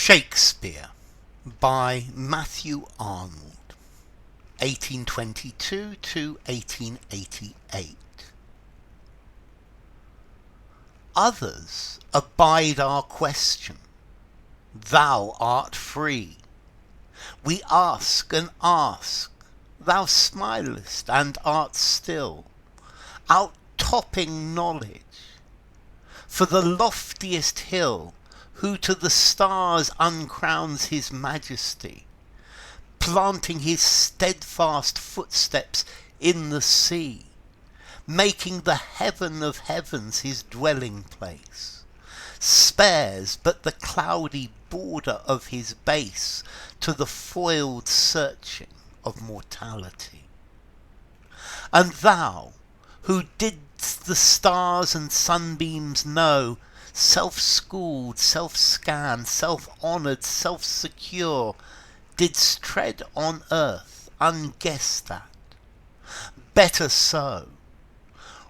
Shakespeare by Matthew Arnold, 1822 to 1888. Others abide our question, thou art free. We ask and ask, thou smilest and art still, out-topping knowledge. For the loftiest hill, who to the stars uncrowns his majesty, planting his steadfast footsteps in the sea, making the heaven of heavens his dwelling place, spares but the cloudy border of his base to the foiled searching of mortality. And thou, who didst the stars and sunbeams know, self-schooled, self-scann'd, self-honoured, self-secure, didst tread on earth, unguess'd at. Better so.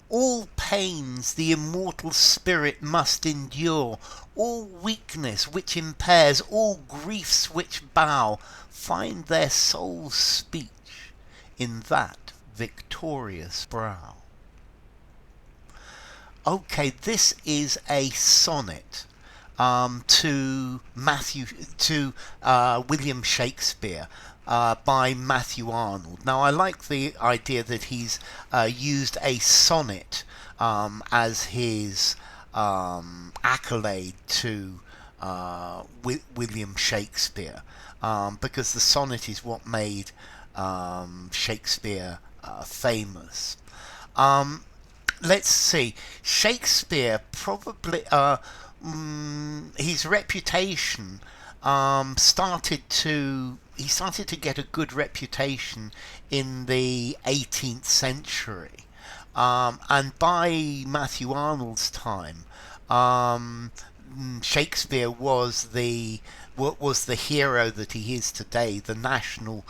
All pains the immortal spirit must endure, all weakness which impairs, all griefs which bow, find their soul's speech in that victorious brow. Okay, this is a sonnet to William Shakespeare by Matthew Arnold. Now, I like the idea that he's used a sonnet as his accolade to William Shakespeare, because the sonnet is what made Shakespeare famous. Let's see. Shakespeare probably his reputation started to get a good reputation in the 18th century, and by Matthew Arnold's time, Shakespeare was the hero that he is today, the national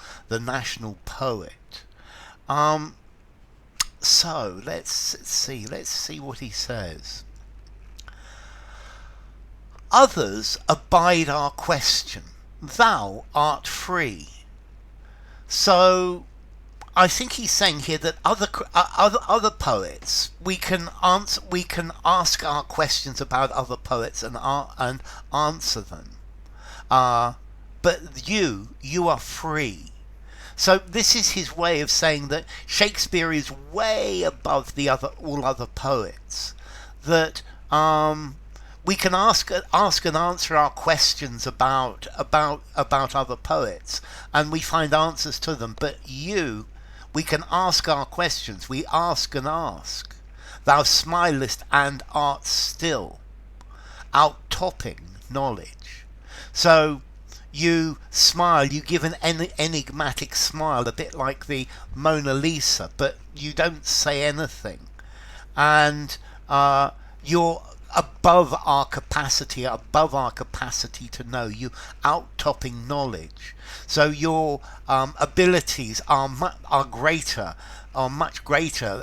poet. So let's see what he says. Others abide our question, thou art free. So I think he's saying here that other poets, we can ask our questions about other poets and answer them. But you are free. So this is his way of saying that Shakespeare is way above all other poets. That we can ask and answer our questions about other poets, and we find answers to them. But we can ask our questions. We ask and ask. Thou smilest and art still, out-topping knowledge. So you smile, you give an enigmatic smile, a bit like the Mona Lisa, but you don't say anything. And you're above our capacity to know. You out-topping knowledge. So your abilities are much greater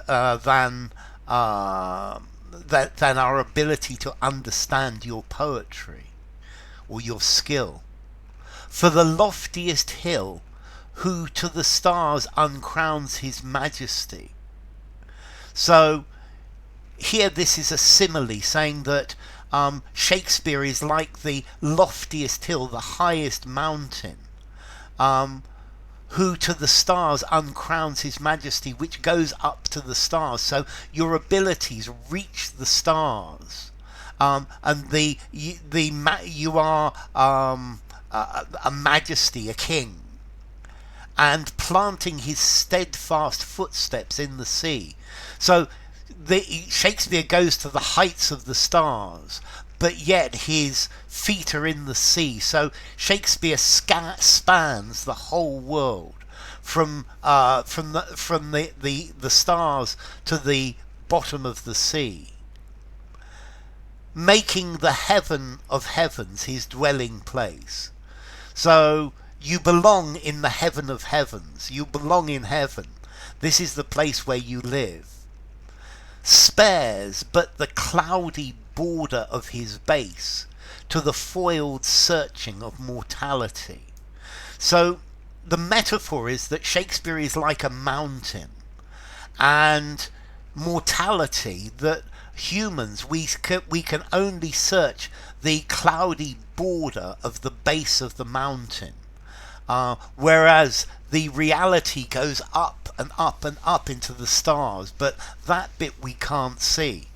than our ability to understand your poetry or your skill. For the loftiest hill, who to the stars uncrowns his majesty. So here this is a simile saying that Shakespeare is like the loftiest hill, the highest mountain, who to the stars uncrowns his majesty, which goes up to the stars. So your abilities reach the stars, and you are a majesty, a king, and planting his steadfast footsteps in the sea. So Shakespeare goes to the heights of the stars, but yet his feet are in the sea. So Shakespeare spans the whole world, from the stars to the bottom of the sea, making the heaven of heavens his dwelling place. So you belong in the heaven of heavens. You belong in heaven. This is the place where you live. Spares but the cloudy border of his base to the foiled searching of mortality. So the metaphor is that Shakespeare is like a mountain, and mortality, that humans, we can only search the cloudy border of the base of the mountain, whereas the reality goes up and up and up into the stars, but that bit we can't see.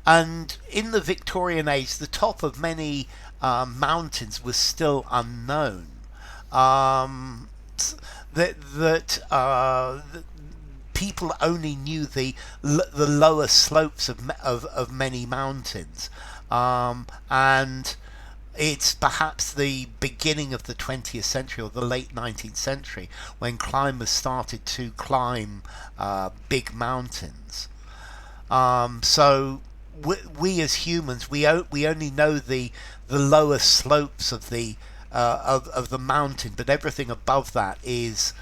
And in the Victorian age, the top of many mountains was still unknown. People only knew the lower slopes of many mountains, and it's perhaps the beginning of the 20th century or the late 19th century when climbers started to climb big mountains. So we as humans, we only know the lower slopes of the mountain, but everything above that is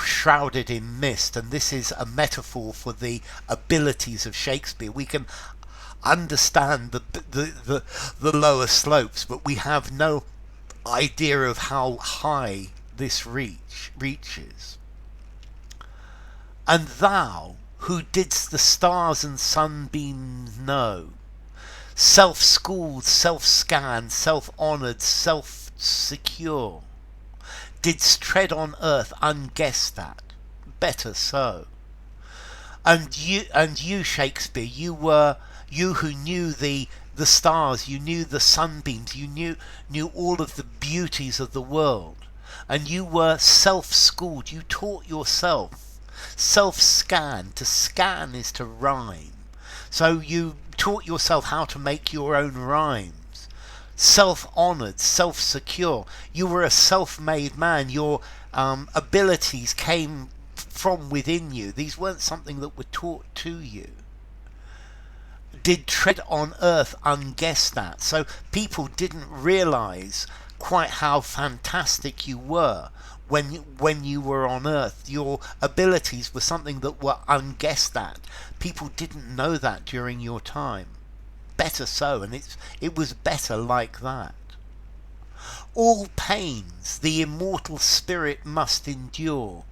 shrouded in mist, and this is a metaphor for the abilities of Shakespeare. We can understand the lower slopes, but we have no idea of how high this reaches. And thou, who didst the stars and sunbeams know, self-schooled, self-scann'd, self-honoured, self-secure, didst tread on earth unguess'd at, better so. And you, Shakespeare, you who knew the stars, you knew the sunbeams, you knew all of the beauties of the world, and you were self-schooled, you taught yourself. Self-scann'd, to scan is to rhyme, so you taught yourself how to make your own rhymes. Self-honoured, self-secure, you were a self-made man. Your abilities came from within you. These weren't something that were taught to you. Did tread on earth unguessed at, so people didn't realise quite how fantastic you were when you were on earth. Your abilities were something that were unguessed at. People didn't know that during your time. Better so, and it was better like that. All pains the immortal spirit must endure,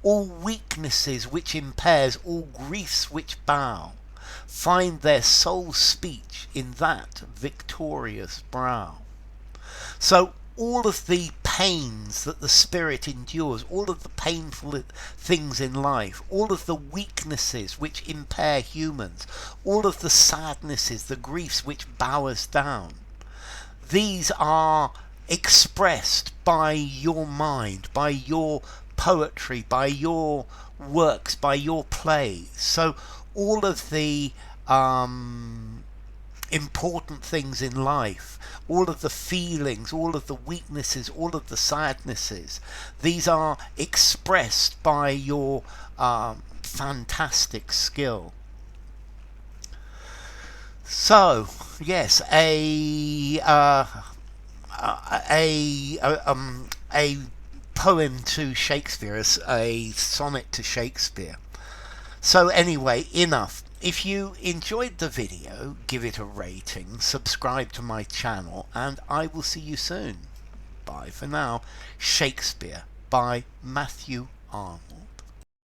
all weaknesses which impairs, all griefs which bow, find their sole speech in that victorious brow. So all of the pains that the spirit endures, all of the painful things in life, all of the weaknesses which impair humans, all of the sadnesses, the griefs which bow us down, these are expressed by your mind, by your poetry, by your works, by your plays. So all of the important things in life, all of the feelings, all of the weaknesses, all of the sadnesses, these are expressed by your fantastic skill. So yes, a poem to Shakespeare, a sonnet to Shakespeare. So anyway, enough. If you enjoyed the video, give it a rating, subscribe to my channel, and I will see you soon. Bye for now. Shakespeare by Matthew Arnold.